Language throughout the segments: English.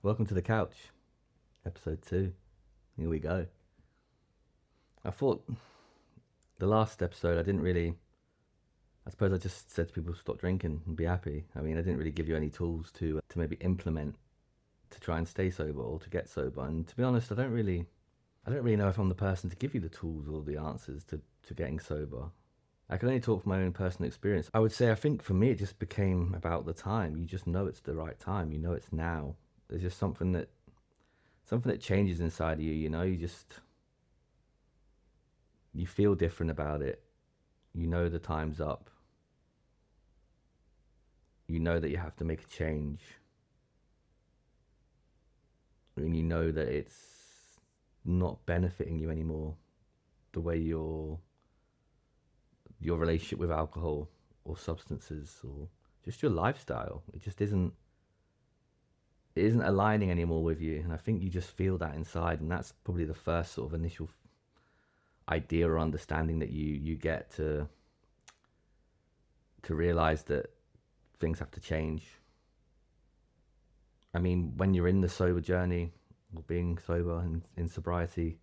Welcome to the couch, episode 2. Here we go. I thought the last episode I suppose I just said to people stop drinking and be happy. I mean, I didn't really give you any tools to maybe implement to try and stay sober or to get sober. And to be honest, I don't really know if I'm the person to give you the tools or the answers to getting sober. I can only talk from my own personal experience. I would say, I think for me, it just became about the time. You just know it's the right time. You know it's now. There's just something that changes inside of you. You feel different about it. You know the time's up. You know that you have to make a change. And you know that it's not benefiting you anymore, the way your relationship with alcohol or substances or just your lifestyle. It just isn't aligning anymore with you. And I think you just feel that inside, and that's probably the first sort of initial idea or understanding that you get to realize that things have to change. I mean, when you're in the sober journey or being sober and in sobriety,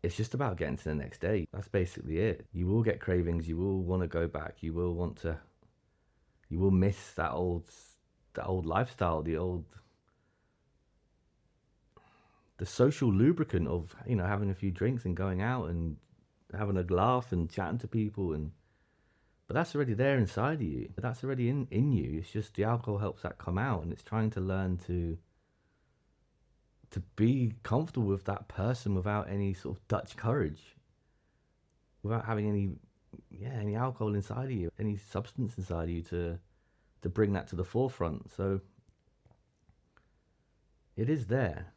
it's just about getting to the next day. That's basically it. You will get cravings. You will want to go back. You will miss that old lifestyle, the social lubricant of, having a few drinks and going out and having a laugh and chatting to people. But that's already there inside of you. That's already in you. It's just the alcohol helps that come out, and it's trying to learn to be comfortable with that person without any sort of Dutch courage, without having any alcohol inside of you, any substance inside of you to bring that to the forefront. So it is there.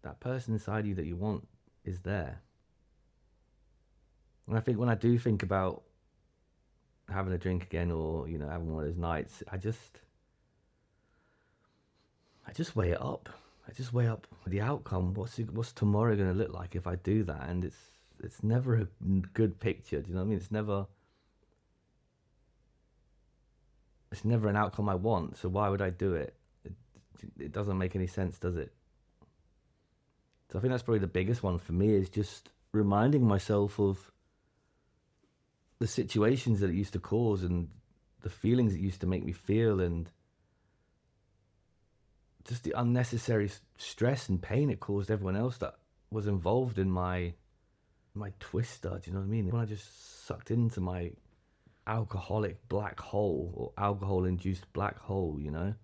That person inside you that you want is there. And I think when I do think about having a drink again, or having one of those nights, I just weigh it up. I just weigh up the outcome. What's tomorrow going to look like if I do that? And it's never a good picture. Do you know what I mean? It's never an outcome I want. So why would I do it? It doesn't make any sense, does it? So I think that's probably the biggest one for me, is just reminding myself of the situations that it used to cause and the feelings it used to make me feel, and just the unnecessary stress and pain it caused everyone else that was involved in my twister. Do you know what I mean? When I just sucked into my alcoholic black hole, or alcohol induced black hole, just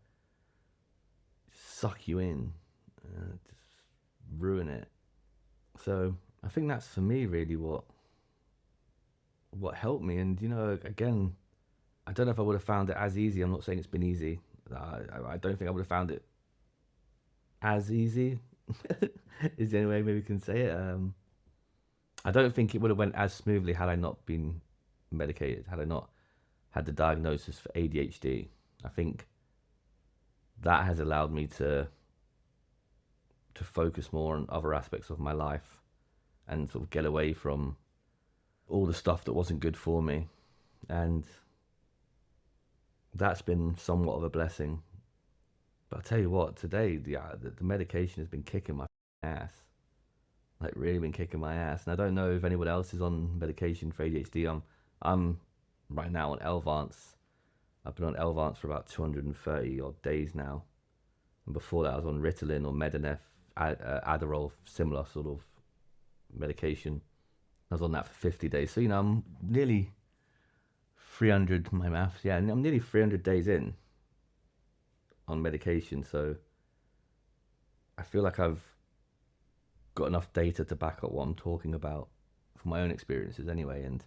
suck you in, just ruin it. So I think that's for me really what helped me. And again, I don't know if I would have found it as easy. I'm not saying it's been easy. I don't think I would have found it as easy is the only way maybe we can say it. I don't think it would have went as smoothly had I not been medicated, had I not had the diagnosis for ADHD. I think that has allowed me to focus more on other aspects of my life and sort of get away from all the stuff that wasn't good for me. And that's been somewhat of a blessing. But I'll tell you what, today the medication has been kicking my ass. Like, really been kicking my ass. And I don't know if anyone else is on medication for ADHD. I'm right now on Elvance. I've been on Elvance for about 230 odd days now. And before that I was on Ritalin or Medaneth, Adderall, similar sort of medication. I was on that for 50 days. So, I'm nearly 300, my maths, yeah, I'm nearly 300 days in on medication. So I feel like I've got enough data to back up what I'm talking about from my own experiences anyway. And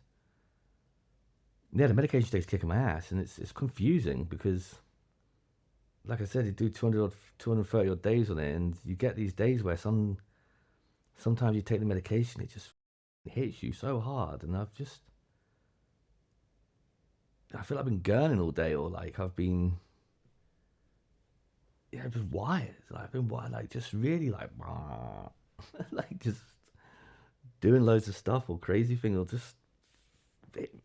yeah, the medication takes kicking my ass, and it's confusing because, like I said, you do 230 odd days on it, and you get these days where sometimes you take the medication, it just hits you so hard, and I feel like I've been gurning all day, or like I've been, just wired. Like I've been wired, like just really like, like just doing loads of stuff or crazy thing, or just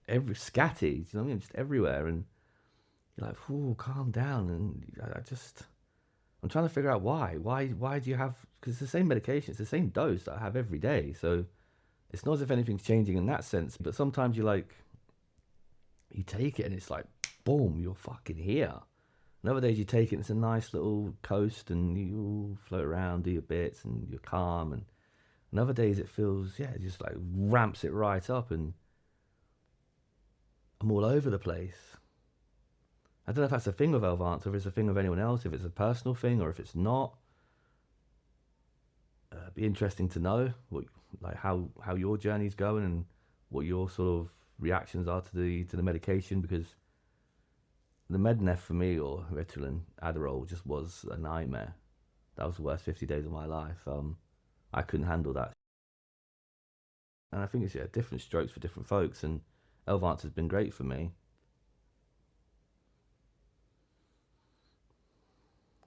every scatty. You know what I mean? Just everywhere, and you're like, "Ooh, calm down." And I just I'm trying to figure out why. Why do you have? Because it's the same medication, it's the same dose that I have every day. So it's not as if anything's changing in that sense. But sometimes you take it and it's like, boom, you're fucking here. And other days you take it and it's a nice little coast and you float around, do your bits and you're calm. And other days it feels, yeah, it just like ramps it right up and I'm all over the place. I don't know if that's a thing with Elvance or if it's a thing with anyone else, if it's a personal thing or if it's not. It'd be interesting to know how your journey's going and what your sort of reactions are to the medication, because the Mednef for me, or Ritalin, Adderall, just was a nightmare. That was the worst 50 days of my life. I couldn't handle that. And I think it's different strokes for different folks, and Elvance has been great for me.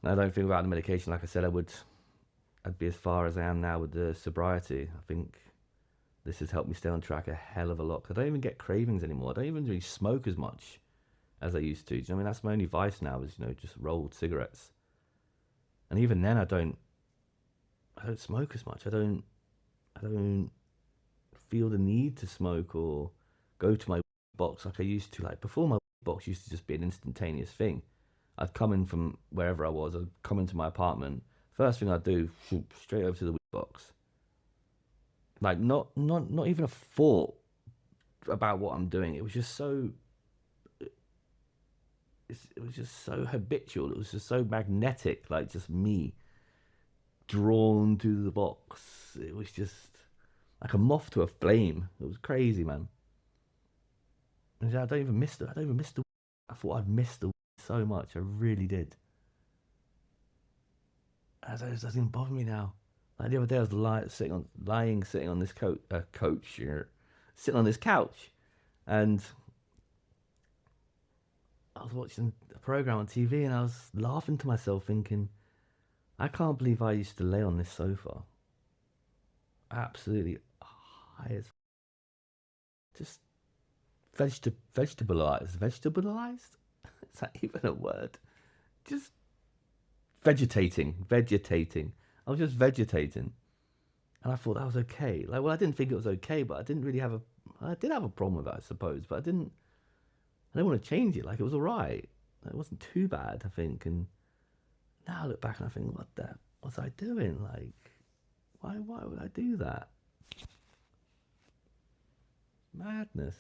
And I don't think without the medication, like I said, I'd be as far as I am now with the sobriety. I think this has helped me stay on track a hell of a lot. 'Cause I don't even get cravings anymore. I don't even really smoke as much as I used to. Do you know what I mean? That's my only vice now is, just rolled cigarettes. And even then I don't smoke as much. I don't feel the need to smoke or go to my box like I used to. Like before, my box used to just be an instantaneous thing. I'd come in from wherever I was, I'd come into my apartment. First thing I'd do, straight over to the box. Like not even a thought about what I'm doing. It was just so it was just so habitual. It was just so magnetic, like just me drawn to the box. It was just like a moth to a flame. It was crazy, man. And I don't even miss the. I don't even miss the. I thought I'd missed the so much. I really did. It doesn't even bother me now. Like the other day, I was sitting on this coach here, sitting on this couch, and I was watching a program on TV, and I was laughing to myself, thinking, I can't believe I used to lay on this sofa, absolutely high as just vegetabilized. Is that even a word? Just vegetating. I was just vegetating, and I thought that was okay. Like, well, I didn't think it was okay, but I didn't really have a. I did have a problem with it, I suppose, but I didn't. I didn't want to change it. Like, it was alright. It wasn't too bad, I think. And now I look back and I think, what the was I doing? Like, why would I do that? Madness.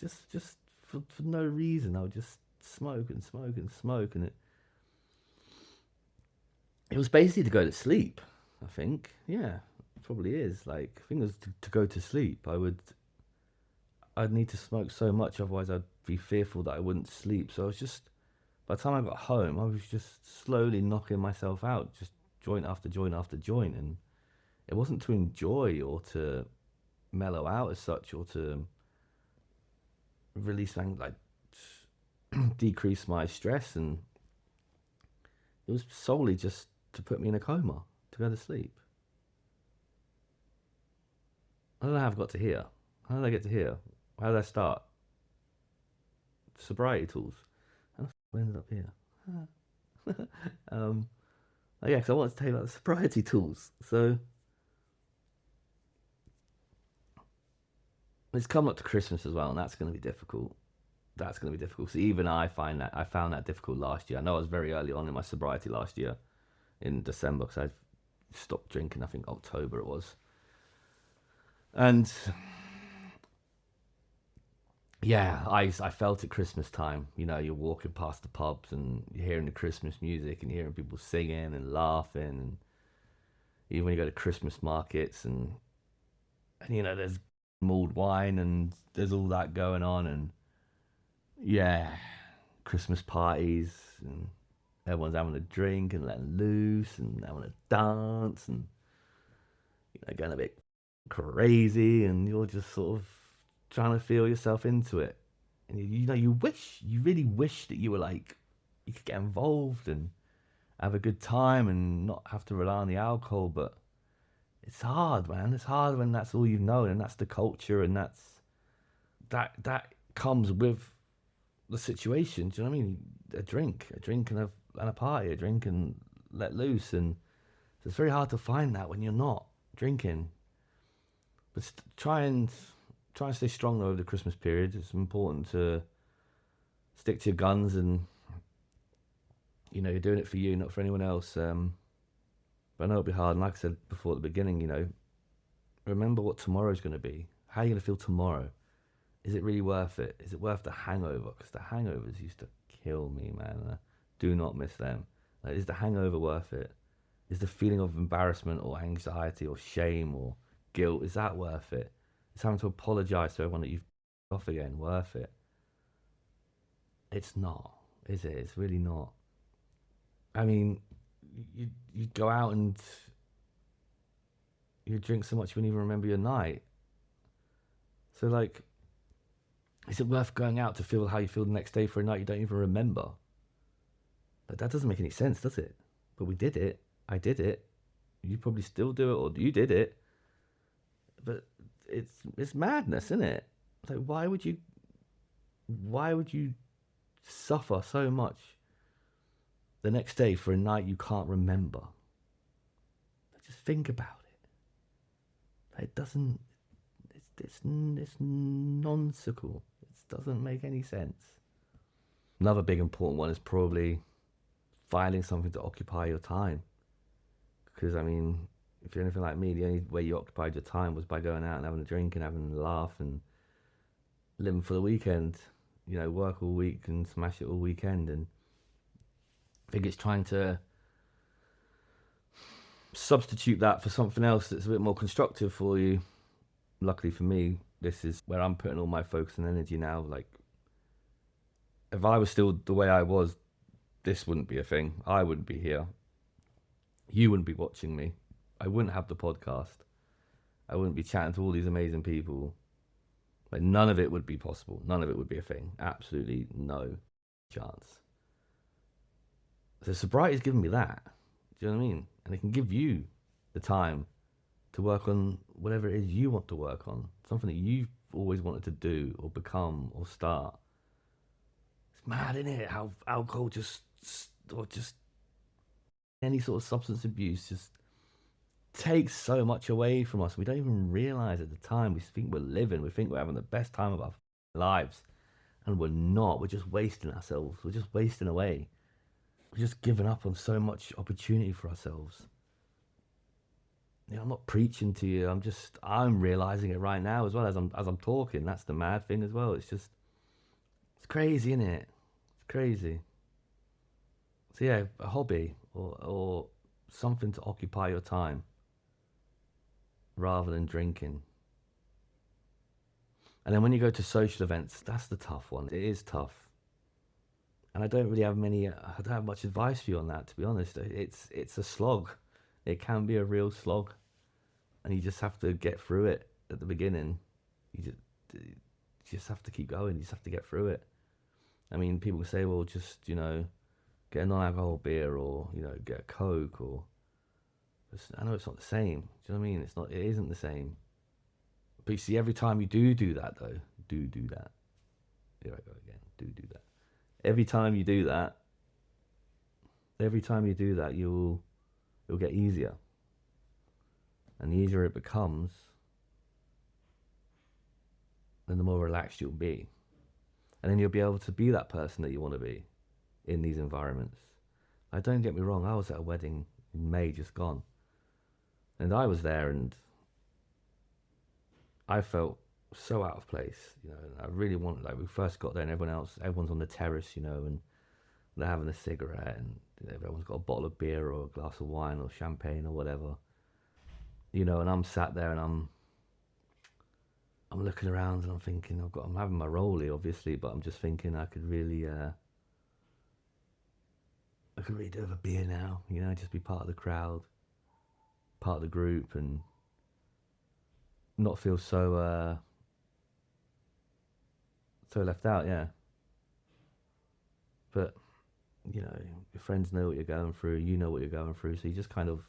Just for no reason. I would just smoke and smoke and smoke, and it was basically to go to sleep. I think, yeah, it probably is. Like, I think it was to go to sleep. I'd need to smoke so much, otherwise I'd be fearful that I wouldn't sleep. So I was just, by the time I got home, I was just slowly knocking myself out, just joint after joint after joint, and it wasn't to enjoy or to mellow out as such, or to release like decrease my stress, and it was solely just to put me in a coma to go to sleep. I don't know how I've got to here. How did I get to here? How did I start? Sobriety tools. How the f- I ended up here? um, oh yeah, because I wanted to tell you about the sobriety tools. So it's coming up to Christmas as well, and that's going to be difficult. That's going to be difficult. So even I found that difficult last year. I know I was very early on in my sobriety last year in December, because I stopped drinking. I think October it was, and yeah, I felt it Christmas time. You're walking past the pubs and you're hearing the Christmas music and you're hearing people singing and laughing, and even when you go to Christmas markets and there's mulled wine and there's all that going on, and yeah, Christmas parties, and everyone's having a drink and letting loose and having a dance and going a bit crazy, and you're just sort of trying to feel yourself into it. And you really wish that you were like, you could get involved and have a good time and not have to rely on the alcohol, but it's hard, man. It's hard when that's all you've known, and that's the culture, and that comes with the situation. Do you know what I mean? A drink and and a party, a drink and let loose. And it's very hard to find that when you're not drinking. But try and stay strong though over the Christmas period. It's important to stick to your guns, and you're doing it for you, not for anyone else. But I know it'll be hard. And like I said before at the beginning, remember what tomorrow's going to be. How are you going to feel tomorrow? Is it really worth it? Is it worth the hangover? Because the hangovers used to kill me, man. And I do not miss them. Like, is the hangover worth it? Is the feeling of embarrassment or anxiety or shame or guilt, is that worth it? Is having to apologize to everyone that you've off again worth it? It's not, is it? It's really not. I mean, you go out and you drink so much you wouldn't even remember your night. So, like, is it worth going out to feel how you feel the next day for a night you don't even remember? Like, that doesn't make any sense, does it? But we did it. I did it. You probably still do it, or you did it. But it's madness, isn't it? Like, why would you suffer so much the next day for a night you can't remember? Just think about it. It doesn't. It's nonsensical. It doesn't make any sense. Another big important one is probably finding something to occupy your time. Because, I mean, if you're anything like me, the only way you occupied your time was by going out and having a drink and having a laugh and living for the weekend. Work all week and smash it all weekend. And I think it's trying to substitute that for something else that's a bit more constructive for you. Luckily for me, this is where I'm putting all my focus and energy now. Like, if I was still the way I was, this wouldn't be a thing. I wouldn't be here. You wouldn't be watching me. I wouldn't have the podcast. I wouldn't be chatting to all these amazing people. Like, none of it would be possible. None of it would be a thing. Absolutely no chance. So sobriety's given me that. Do you know what I mean? And it can give you the time to work on whatever it is you want to work on. Something that you've always wanted to do or become or start. It's mad, isn't it? How alcohol or just any sort of substance abuse just takes so much away from us. We don't even realize at the time. We think we're living. We think we're having the best time of our lives. And we're not. We're just wasting ourselves. We're just wasting away. We're just giving up on so much opportunity for ourselves. I'm not preaching to you. I'm realizing it right now as well as I'm talking. That's the mad thing as well. It's crazy, isn't it? It's crazy. So yeah, a hobby or something to occupy your time rather than drinking. And then when you go to social events, that's the tough one. It is tough. And I don't have much advice for you on that, to be honest. It's a slog. It can be a real slog. And you just have to get through it at the beginning. You just have to keep going. You just have to get through it. I mean, people say, well, just, get a non-alcohol beer or, get a Coke or... I know it's not the same. Do you know what I mean? It isn't the same. But you see, every time you do that, though, do that. Here I go again. Do that. Every time you do that, you'll get easier. And the easier it becomes, then the more relaxed you'll be. And then you'll be able to be that person that you want to be in these environments. Don't get me wrong, I was at a wedding in May just gone. And I was there and I felt so out of place. I really wanted, we first got there and everyone's on the terrace, and they're having a cigarette and everyone's got a bottle of beer or a glass of wine or champagne or whatever. And I'm sat there and I'm looking around and I'm thinking, I'm having my rollie, obviously, but I'm just thinking I could really do with a beer now, just be part of the crowd, part of the group, and not feel so left out, yeah. But, your friends know what you're going through, you know what you're going through, so you just kind of,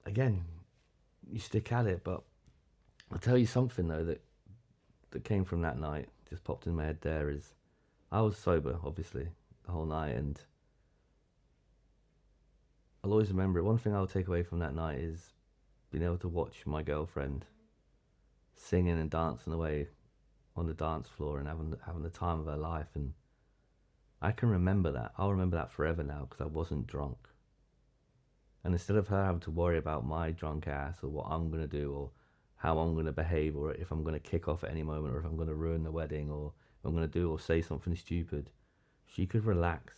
again, you stick at it. But I'll tell you something though that came from that night, just popped in my head there, is I was sober, obviously, the whole night, and I'll always remember it. One thing I'll take away from that night is being able to watch my girlfriend singing and dancing away on the dance floor and having the time of her life. And I can remember that. I'll remember that forever now because I wasn't drunk. And instead of her having to worry about my drunk ass or what I'm gonna do or how I'm gonna behave or if I'm gonna kick off at any moment or if I'm gonna ruin the wedding or if I'm gonna do or say something stupid, she could relax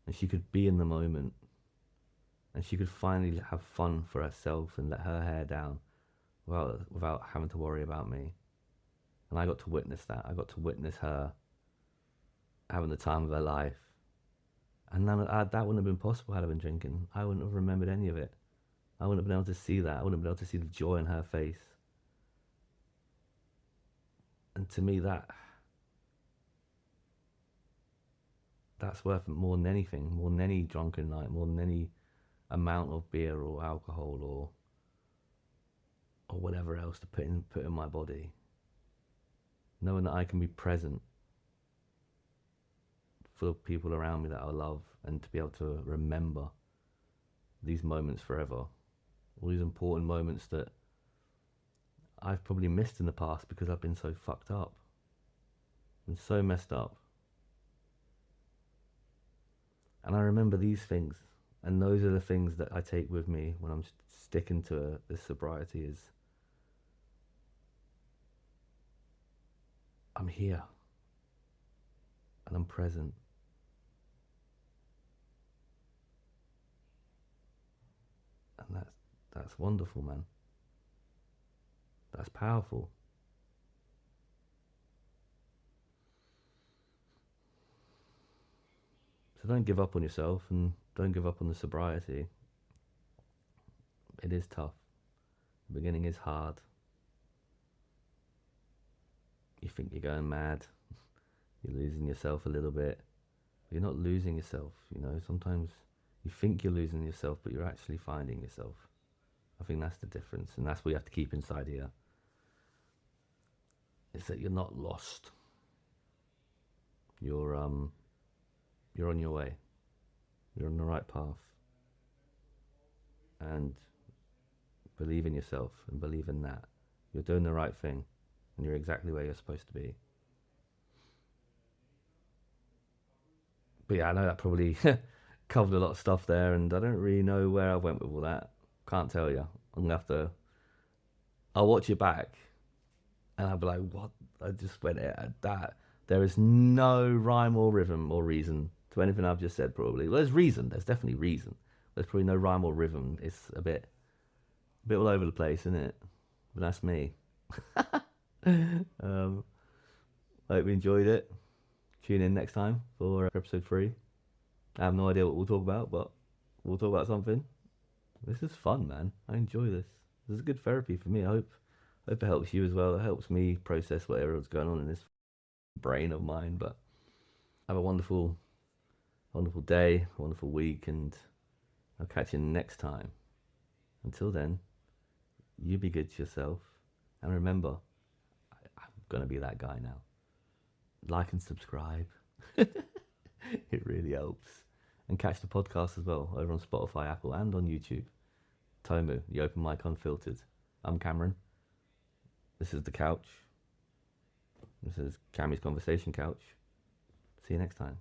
and she could be in the moment and she could finally have fun for herself and let her hair down without having to worry about me. And I got to witness that. I got to witness her having the time of her life. And that wouldn't have been possible had I been drinking. I wouldn't have remembered any of it. I wouldn't have been able to see that. I wouldn't have been able to see the joy in her face. And to me, that's worth more than anything, more than any drunken night, more than any amount of beer or alcohol or whatever else to put in my body. Knowing that I can be present for the people around me that I love and to be able to remember these moments forever. All these important moments that I've probably missed in the past because I've been so fucked up. Been so messed up. And I remember these things. And those are the things that I take with me when I'm sticking to this sobriety is I'm here. And I'm present. And that's wonderful, man. That's powerful. So don't give up on yourself and don't give up on the sobriety. It is tough. The beginning is hard. You think you're going mad. You're losing yourself a little bit. But you're not losing yourself, you know. Sometimes you think you're losing yourself, but you're actually finding yourself. I think that's the difference. And that's what you have to keep inside here. Is that you're not lost. You're you're on your way. You're on the right path. And believe in yourself and believe in that. You're doing the right thing and you're exactly where you're supposed to be. But yeah, I know that probably covered a lot of stuff there and I don't really know where I went with all that. Can't tell you. I'm gonna have to I'll watch it back and I'll be like, what? I just went at that. There is no rhyme or rhythm or reason to anything I've just said probably. Well, there's reason, there's definitely reason. There's probably no rhyme or rhythm. It's a bit all over the place, isn't it? But that's me. um, I hope you enjoyed it. Tune in next time for episode 3. I have no idea what we'll talk about, but we'll talk about something. This is fun, man. I enjoy this. This is good therapy for me. I hope it helps you as well. It helps me process whatever's going on in this brain of mine. But have a wonderful, wonderful day, wonderful week, and I'll catch you next time. Until then, you be good to yourself. And remember, I'm going to be that guy now. Like and subscribe. It really helps. And catch the podcast as well over on Spotify, Apple, and on YouTube. Tomu, the Open Mic Unfiltered. I'm Cameron. This is The Couch. This is Cammy's Conversation Couch. See you next time.